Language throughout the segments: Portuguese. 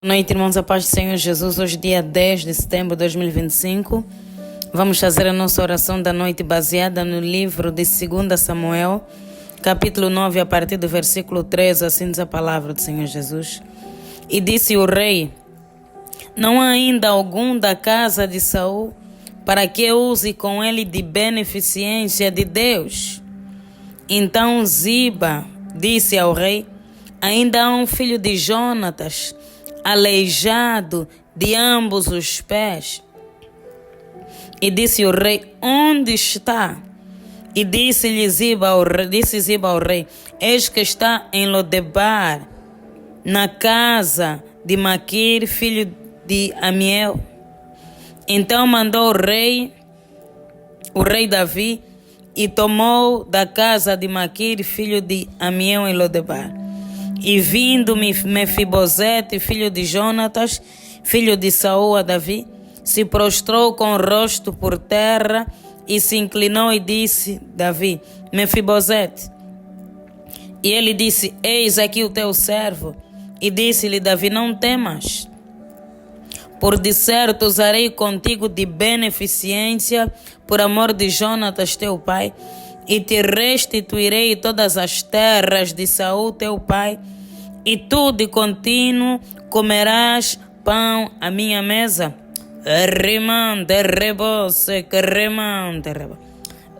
Boa noite, irmãos, a paz do Senhor Jesus. Hoje, dia 10 de setembro de 2025, vamos fazer a nossa oração da noite baseada no livro de 2 Samuel, capítulo 9, a partir do versículo 13, assim diz a palavra do Senhor Jesus. E disse o rei: não há ainda algum da casa de Saul, para que eu use com ele de beneficência de Deus? Então Ziba disse ao rei: ainda há um filho de Jonatas, aleijado de ambos os pés. E disse o rei: onde está? E disse Ziba ao rei: eis que está em Lodebar, na casa de Maquir, filho de Amiel. Então mandou o rei Davi, e tomou da casa de Maquir, filho de Amiel, em Lodebar. E vindo Mefibosete, filho de Jonatas, filho de Saul, a Davi, se prostrou com o rosto por terra e se inclinou e disse: Davi, Mefibosete. E ele disse: eis aqui o teu servo. E disse-lhe Davi: não temas, por de certo usarei contigo de beneficência por amor de Jonatas teu pai, e te restituirei todas as terras de Saul teu pai, e tu de contínuo comerás pão à minha mesa.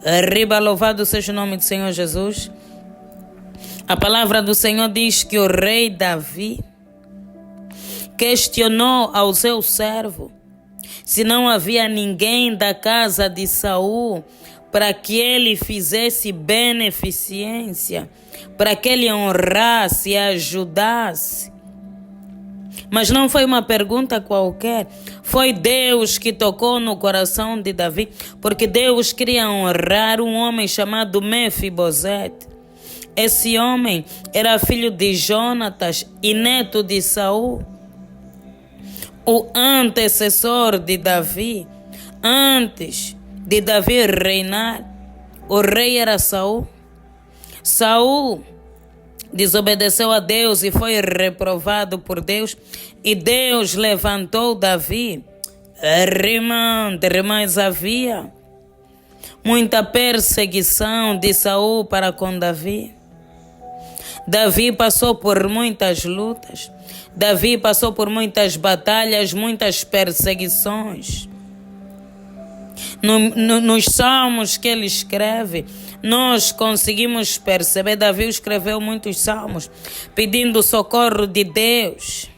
Arriba, louvado seja o nome do Senhor Jesus. A palavra do Senhor diz que o rei Davi questionou ao seu servo se não havia ninguém da casa de Saul para que ele fizesse beneficência, para que ele honrasse e ajudasse. Mas não foi uma pergunta qualquer, foi Deus que tocou no coração de Davi, porque Deus queria honrar um homem chamado Mefibosete. Esse homem era filho de Jonatas e neto de Saul, o antecessor de Davi. Antes de Davi reinar, o rei era Saul. Saul desobedeceu a Deus e foi reprovado por Deus, e Deus levantou Davi. Mas havia muita perseguição de Saul para com Davi. Davi passou por muitas lutas, Davi passou por muitas batalhas, muitas perseguições. Nos salmos que ele escreve, nós conseguimos perceber, Davi escreveu muitos salmos pedindo socorro de Deus,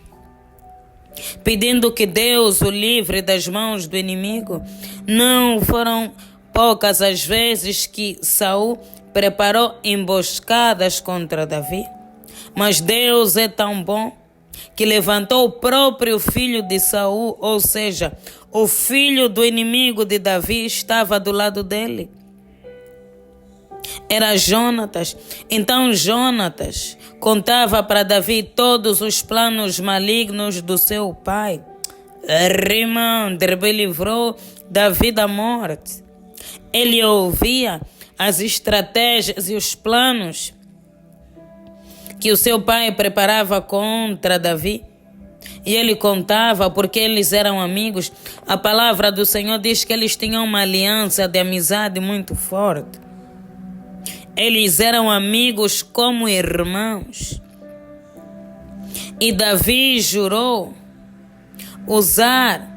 pedindo que Deus o livre das mãos do inimigo. Não foram poucas as vezes que Saul preparou emboscadas contra Davi, mas Deus é tão bom que levantou o próprio filho de Saul, ou seja, o filho do inimigo de Davi estava do lado dele. Era Jonatas. Então Jonatas contava para Davi todos os planos malignos do seu pai. Ele livrou Davi da morte. Ele ouvia as estratégias e os planos que o seu pai preparava contra Davi. E ele contava, porque eles eram amigos. A palavra do Senhor diz que eles tinham uma aliança de amizade muito forte. Eles eram amigos como irmãos. E Davi jurou usar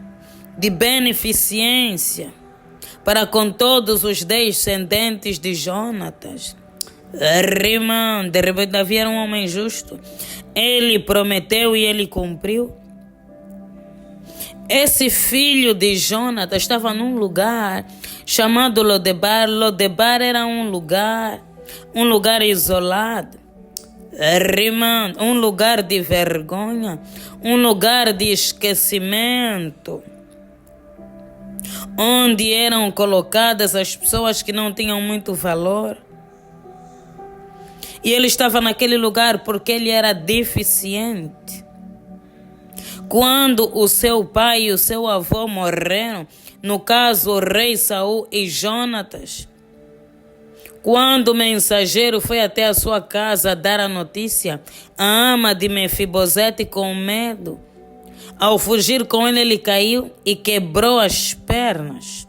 de beneficência para com todos os descendentes de Jonatas. Davi era um homem justo. Ele prometeu e ele cumpriu. Esse filho de Jonatas estava num lugar chamado Lodebar. Lodebar era um lugar isolado, um lugar de vergonha, um lugar de esquecimento, onde eram colocadas as pessoas que não tinham muito valor. E ele estava naquele lugar porque ele era deficiente. Quando o seu pai e o seu avô morreram, no caso o rei Saul e Jonatas, quando o mensageiro foi até a sua casa dar a notícia, a ama de Mefibosete, com medo, Ao fugir com ele, ele caiu e quebrou as pernas.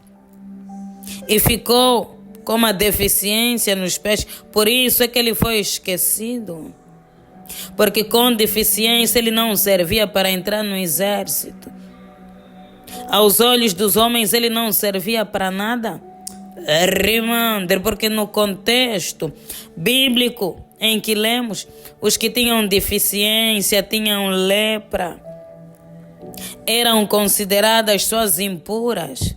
E ficou com uma deficiência nos pés. Por isso é que ele foi esquecido. Porque com deficiência ele não servia para entrar no exército. Aos olhos dos homens ele não servia para nada. Remander, porque no contexto bíblico em que lemos, os que tinham deficiência, tinham lepra, eram consideradas pessoas impuras.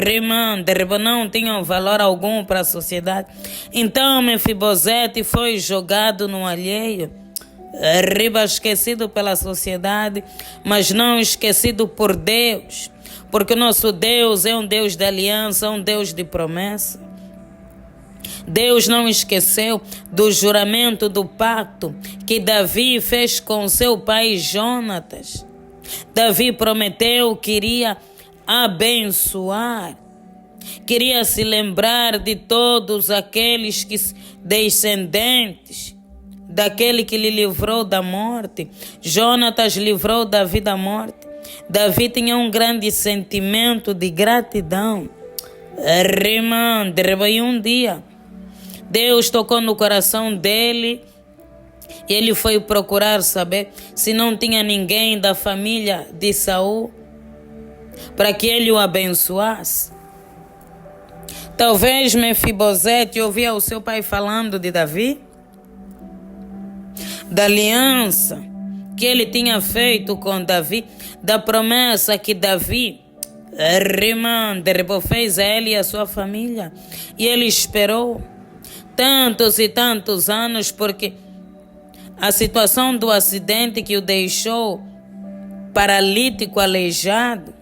Remander, não tinham valor algum para a sociedade. Então Mefibosete foi jogado no alheio, esquecido pela sociedade, mas não esquecido por Deus, porque o nosso Deus é um Deus de aliança, um Deus de promessa. Deus não esqueceu do juramento do pacto que Davi fez com seu pai Jonatas. Davi prometeu que iria abençoar, queria se lembrar de todos aqueles descendentes daquele que lhe livrou da morte. Jonatas livrou Davi da morte. Davi tinha um grande sentimento de gratidão. E um dia Deus tocou no coração dele e ele foi procurar saber se não tinha ninguém da família de Saul para que ele o abençoasse. Talvez Mefibosete ouvia o seu pai falando de Davi, da aliança que ele tinha feito com Davi, da promessa que Davi fez a ele e a sua família. E ele esperou tantos e tantos anos, porque a situação do acidente que o deixou paralítico, aleijado,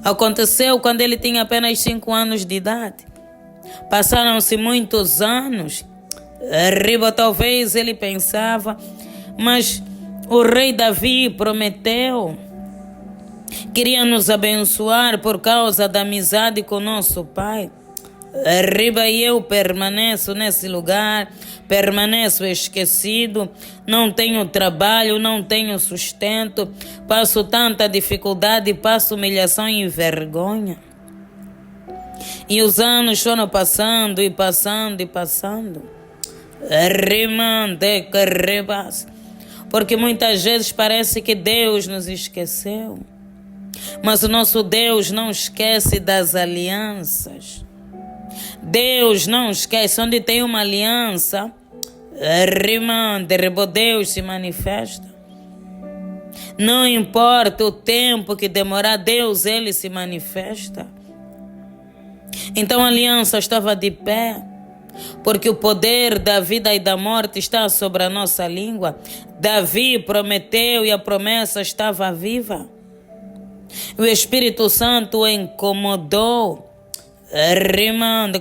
aconteceu quando ele tinha apenas 5 anos de idade. Passaram-se muitos anos. Talvez ele pensava, mas o rei Davi prometeu, queria nos abençoar por causa da amizade com nosso pai. E eu permaneço nesse lugar, permaneço esquecido, não tenho trabalho, não tenho sustento, passo tanta dificuldade, passo humilhação e vergonha. E os anos foram passando e passando e passando. Porque muitas vezes parece que Deus nos esqueceu, mas o nosso Deus não esquece das alianças. Deus não esquece. Onde tem uma aliança, Deus se manifesta. Não importa o tempo que demorar, Deus, ele se manifesta. Então a aliança estava de pé, porque o poder da vida e da morte está sobre a nossa língua. Davi prometeu e a promessa estava viva. O Espírito Santo o incomodou.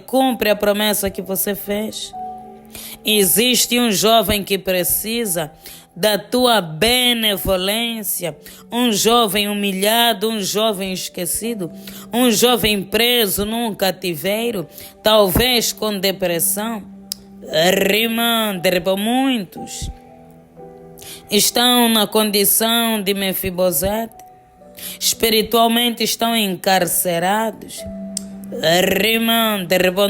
Cumpre a promessa que você fez. Existe um jovem que precisa da tua benevolência, um jovem humilhado, um jovem esquecido, um jovem preso num cativeiro, talvez com depressão. Muitos estão na condição de Mefibosete, espiritualmente estão encarcerados,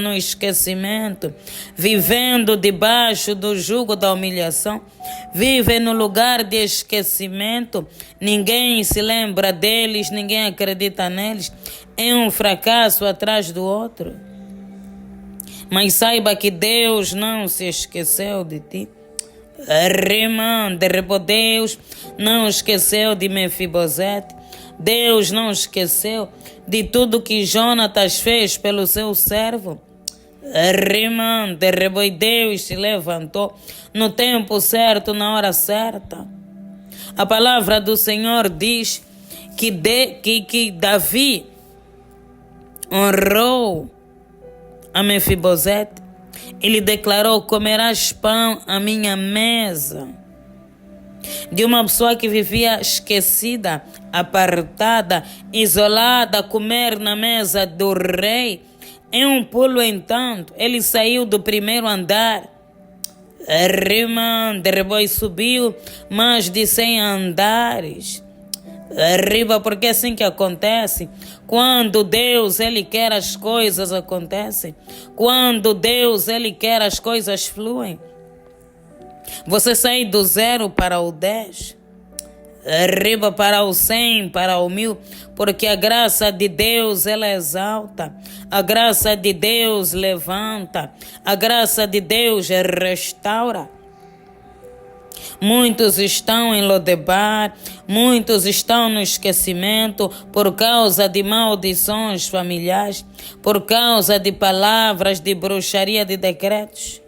no esquecimento, vivendo debaixo do jugo da humilhação, vivem no lugar de esquecimento, ninguém se lembra deles, ninguém acredita neles, é um fracasso atrás do outro. Mas saiba que Deus não se esqueceu de ti. Deus não esqueceu de Mefibosete. Deus não esqueceu de tudo que Jonatas fez pelo seu servo. Deus se levantou no tempo certo, na hora certa. A palavra do Senhor diz que Davi honrou a Mefibosete. Ele declarou: comerás pão à minha mesa. De uma pessoa que vivia esquecida, apartada, isolada, comer na mesa do rei. Em um pulo, entanto, ele saiu do primeiro andar. Rimando, e subiu mais de 100 andares. Arriba, porque é assim que acontece. Quando Deus Ele quer, as coisas acontecem. Quando Deus Ele quer, as coisas fluem. Você sai do 0 para o 10, arriba para o 100, para o 1000, porque a graça de Deus ela exalta, a graça de Deus levanta, a graça de Deus restaura. Muitos estão em Lodebar, muitos estão no esquecimento por causa de maldições familiares, por causa de palavras de bruxaria, de decretos.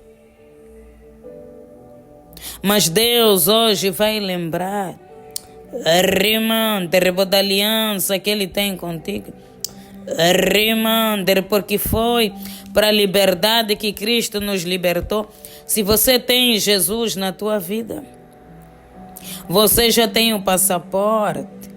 Mas Deus hoje vai lembrar, rimando, da aliança que Ele tem contigo, rimando, porque foi para a liberdade que Cristo nos libertou. Se você tem Jesus na tua vida, você já tem o passaporte,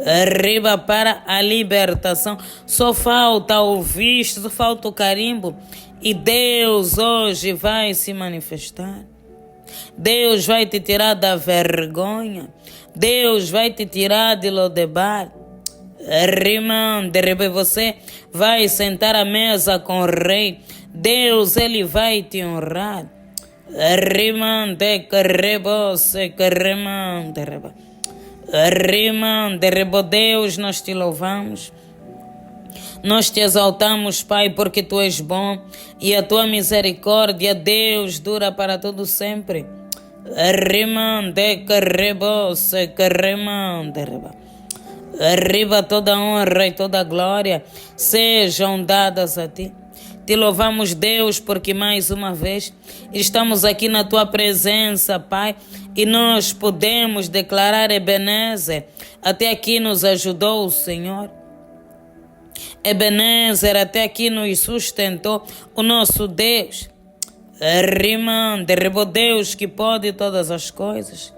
arriba para a libertação. Só falta o visto, só falta o carimbo. E Deus hoje vai se manifestar. Deus vai te tirar da vergonha. Deus vai te tirar de Lodebar. Rimando, você vai sentar à mesa com o rei. Deus, Ele vai te honrar. Rimando, Deus, nós te louvamos. Nós te exaltamos, Pai, porque Tu és bom e a Tua misericórdia, Deus, dura para todo sempre. Arriba toda honra e toda glória sejam dadas a Ti. Te louvamos, Deus, porque mais uma vez estamos aqui na Tua presença, Pai, e nós podemos declarar Ebenezer. Até aqui nos ajudou o Senhor. Ebenezer até aqui nos sustentou o nosso Deus. Rimando, Deus que pode todas as coisas.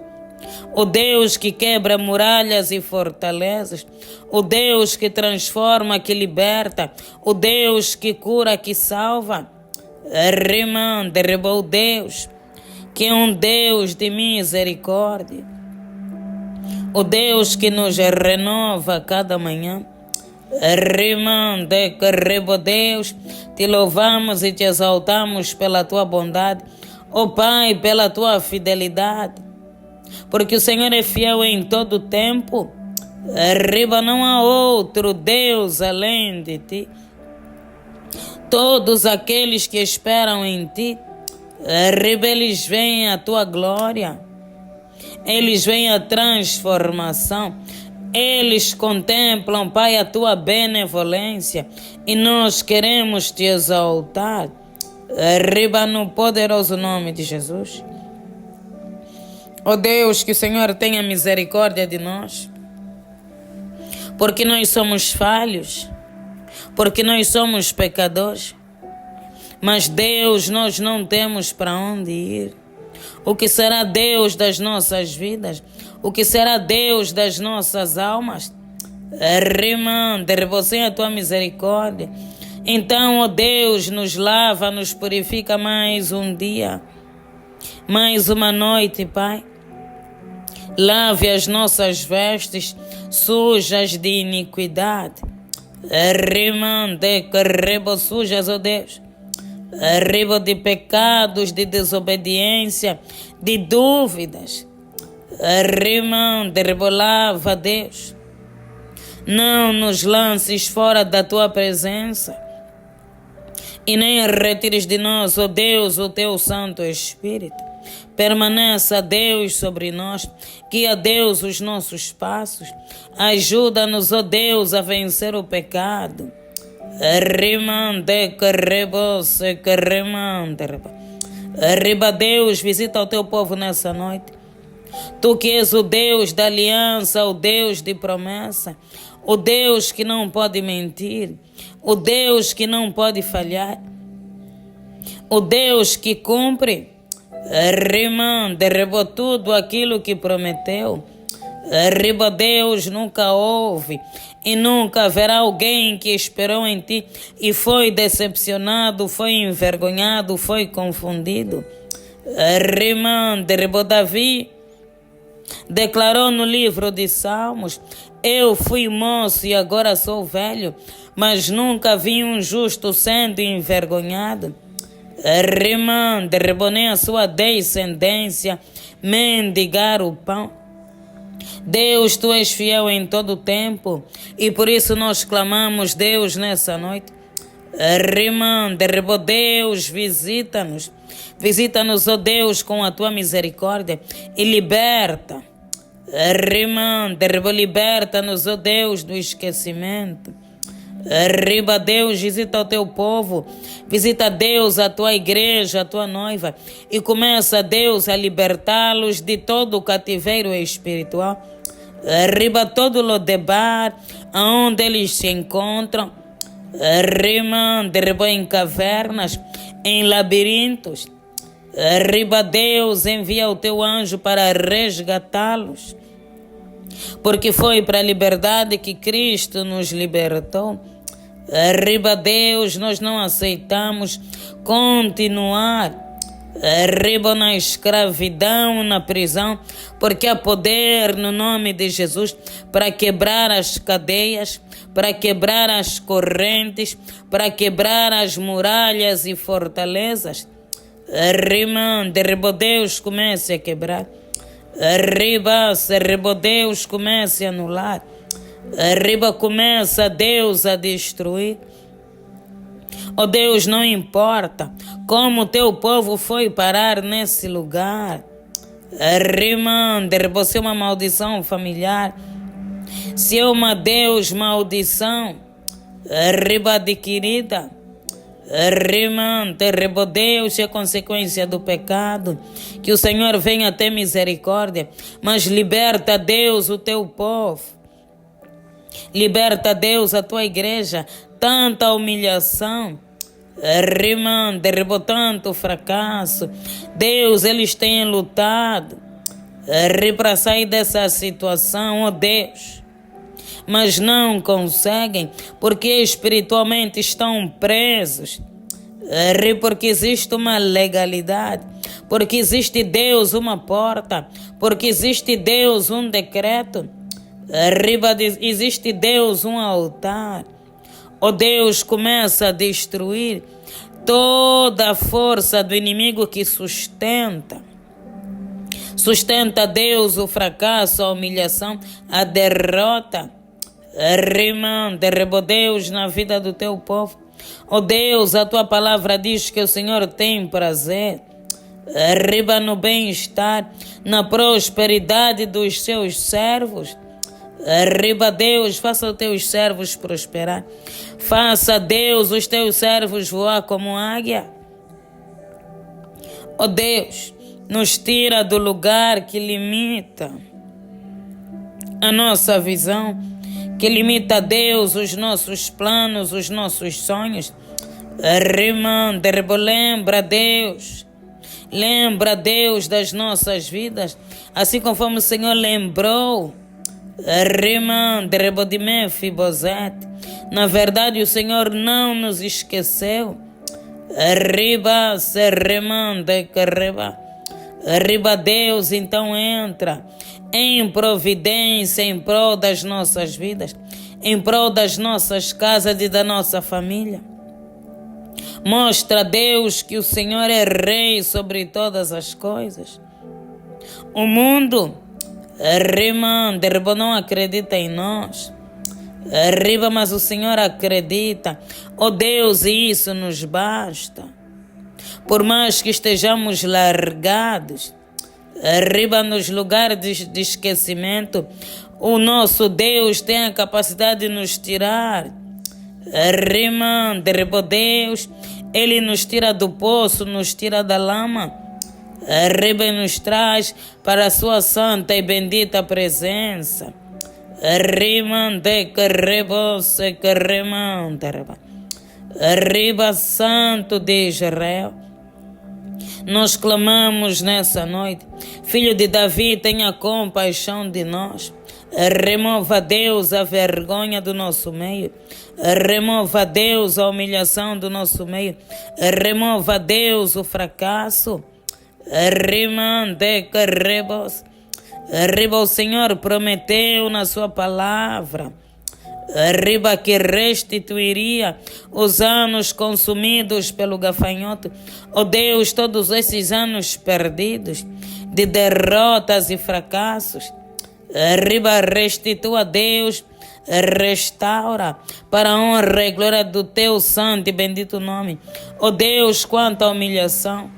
O Deus que quebra muralhas e fortalezas. O Deus que transforma, que liberta. O Deus que cura, que salva. Rimando, o Deus que é um Deus de misericórdia. O Deus que nos renova a cada manhã. Rimando, Deus, te louvamos e te exaltamos pela Tua bondade, ó Pai, pela Tua fidelidade, porque o Senhor é fiel em todo o tempo. Arriba, não há outro Deus além de Ti. Todos aqueles que esperam em Ti, arriba, eles veem a Tua glória, eles veem a transformação. Eles contemplam, Pai, a Tua benevolência e nós queremos Te exaltar. Arriba no poderoso nome de Jesus. Ó Deus, que o Senhor tenha misericórdia de nós, porque nós somos falhos, porque nós somos pecadores. Mas Deus, nós não temos para onde ir. O que será Deus das nossas vidas? O que será Deus das nossas almas? Rimando, você a Tua misericórdia. Então, ó Deus, nos lava, nos purifica mais um dia, mais uma noite, Pai. Lave as nossas vestes sujas de iniquidade. Rimando, sujas, ó Deus. Arriba de pecados, de desobediência, de dúvidas. Rimando, lava, Deus. Não nos lances fora da Tua presença e nem retires de nós, ó Deus, o Teu Santo Espírito. Permaneça, Deus, sobre nós. Guia, Deus, os nossos passos. Ajuda-nos, ó Deus, a vencer o pecado. Arriba, Deus, visita o Teu povo nessa noite. Tu que és o Deus da aliança, o Deus de promessa, o Deus que não pode mentir, o Deus que não pode falhar, o Deus que cumpre. Derribou tudo aquilo que prometeu. Arriba, Deus, nunca houve e nunca haverá alguém que esperou em Ti e foi decepcionado, foi envergonhado, foi confundido. Rimando, Davi declarou no livro de Salmos: eu fui moço e agora sou velho, mas nunca vi um justo sendo envergonhado. Rimando, nem a sua descendência mendigar o pão. Deus, tu és fiel em todo o tempo e por isso nós clamamos, Deus, nessa noite. Rimando, Deus, visita-nos. Visita-nos, ó Deus, com a tua misericórdia e liberta. Rimando, liberta-nos, ó Deus, do esquecimento. Riba, Deus, visita o teu povo, visita, Deus, a tua igreja, a tua noiva, e começa, Deus, a libertá-los de todo o cativeiro espiritual. Riba todo o Lodebar, aonde eles se encontram. Rimando, em cavernas, em labirintos. Riba, Deus, envia o teu anjo para resgatá-los, porque foi para a liberdade que Cristo nos libertou. Riba, Deus, nós não aceitamos continuar na escravidão, na prisão, porque há poder no nome de Jesus para quebrar as cadeias, para quebrar as correntes, para quebrar as muralhas e fortalezas. Rimando, Deus, comece a quebrar. Arriba, Deus, comece a anular. Arriba, começa, Deus, a destruir. Oh Deus, não importa como o teu povo foi parar nesse lugar. Rimando, se é uma maldição familiar, se é uma Deus maldição, arriba adquirida. Rimando, Deus, é consequência do pecado, que o Senhor venha ter misericórdia, mas liberta, Deus, o teu povo, liberta, Deus, a tua igreja, tanta humilhação, rimando, tanto fracasso, Deus, eles têm lutado para sair dessa situação, oh Deus, mas não conseguem, porque espiritualmente estão presos, porque existe uma legalidade, porque existe Deus uma porta, porque existe Deus um decreto, existe Deus um altar. Oh Deus, começa a destruir toda a força do inimigo que sustenta, Deus, o fracasso, a humilhação, a derrota. Rimando, Deus, na vida do teu povo. Oh Deus, a tua palavra diz que o Senhor tem prazer, riba no bem-estar, na prosperidade dos seus servos. Riba, Deus, faça os teus servos prosperar. Faça, Deus, os teus servos voar como águia. Oh Deus, nos tira do lugar que limita a nossa visão, que limita, Deus, os nossos planos, os nossos sonhos. Rimando, lembra, Deus, das nossas vidas, assim conforme o Senhor lembrou, rimando, de Mefibosete. Na verdade, o Senhor não nos esqueceu. Riba, se remanda, riba, Deus, então entra em providência em prol das nossas vidas, em prol das nossas casas e da nossa família. Mostra, Deus, que o Senhor é rei sobre todas as coisas. O mundo, rimando, não acredita em nós. Riba, mas o Senhor acredita. Oh Deus, e isso nos basta. Por mais que estejamos largados, riba nos lugares de esquecimento, o nosso Deus tem a capacidade de nos tirar. Rimando, Deus, Ele nos tira do poço, nos tira da lama, riba e nos traz para a sua santa e bendita presença. Rimando, riba, Santo de Israel. Nós clamamos nessa noite, Filho de Davi, tenha compaixão de nós. Remova, Deus, a vergonha do nosso meio. Remova, Deus, a humilhação do nosso meio. Remova, Deus, o fracasso. Rimande carrebos. Arriba o Senhor prometeu na sua palavra. Arriba que restituiria os anos consumidos pelo gafanhoto. Oh Deus, todos esses anos perdidos de derrotas e fracassos. Arriba restitua, Deus, restaura para a honra e glória do teu santo e bendito nome. Oh Deus, quanta humilhação.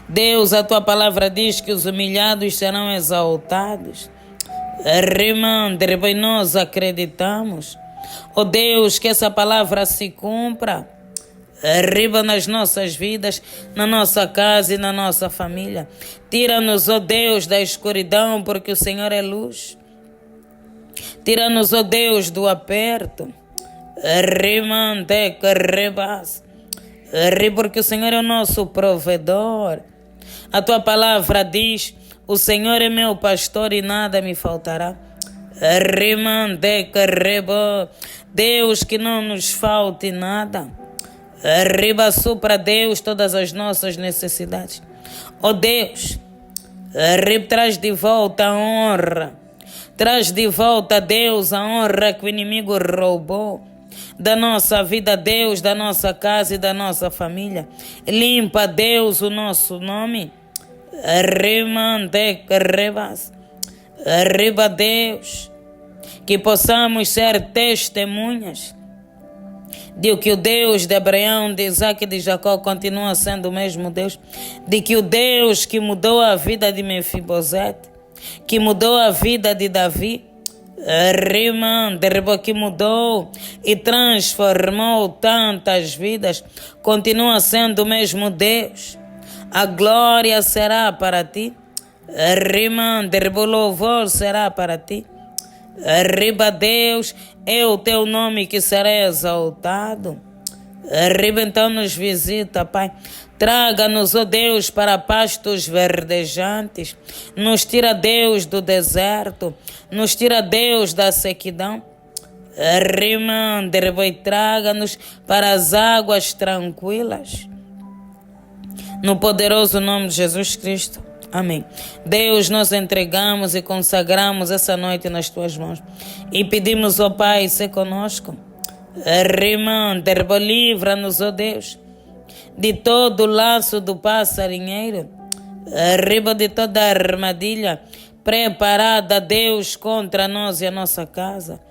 Deus, a tua palavra diz que os humilhados serão exaltados. Nós acreditamos. Oh Deus, que essa palavra se cumpra. Arriba nas nossas vidas, na nossa casa e na nossa família. Tira-nos, oh Deus, da escuridão, porque o Senhor é luz. Tira-nos, ó Deus, do aperto. Porque o Senhor é o nosso provedor. A tua palavra diz: o Senhor é meu pastor e nada me faltará. Deus, que não nos falte nada. Supra, Deus, todas as nossas necessidades. Ó Deus, traz de volta a honra. Traz de volta, Deus, a honra que o inimigo roubou da nossa vida, Deus, da nossa casa e da nossa família. Limpa, Deus, o nosso nome. Arriba, Deus, que possamos ser testemunhas de que o Deus de Abraão, de Isaac e de Jacó continua sendo o mesmo Deus, de que o Deus que mudou a vida de Mefibosete, que mudou a vida de Davi, que mudou e transformou tantas vidas, continua sendo o mesmo Deus. A glória será para ti. O louvor será para ti. Arriba, Deus, é o teu nome que será exaltado. Arriba, então nos visita, Pai. Traga-nos, ó Deus, para pastos verdejantes. Nos tira, Deus, do deserto. Nos tira, Deus, da sequidão. E traga-nos para as águas tranquilas. No poderoso nome de Jesus Cristo. Amém. Deus, nós entregamos e consagramos essa noite nas tuas mãos. E pedimos, ó Pai, ser conosco. Livra-nos, ó Deus, de todo o laço do passarinheiro, arriba de toda a armadilha preparada, Deus, contra nós e a nossa casa.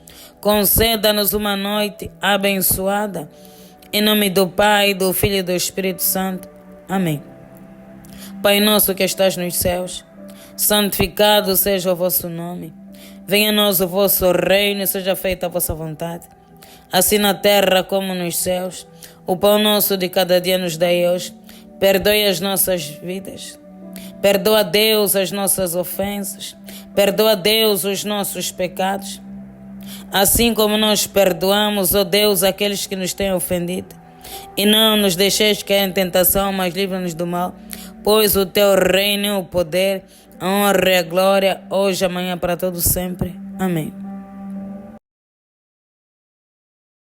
Conceda-nos uma noite abençoada. Em nome do Pai, do Filho e do Espírito Santo. Amém. Pai nosso que estás nos céus, santificado seja o vosso nome. Venha a nós o vosso reino e seja feita a vossa vontade, assim na terra como nos céus. O pão nosso de cada dia nos dai hoje. Perdoe as nossas vidas. Perdoa, Deus, as nossas ofensas. Perdoa, Deus, os nossos pecados. Assim como nós perdoamos, ó Deus, aqueles que nos têm ofendido. E não nos deixeis cair em tentação, mas livra-nos do mal. Pois o teu reino, o poder, a honra e a glória, hoje e amanhã, para todos sempre. Amém.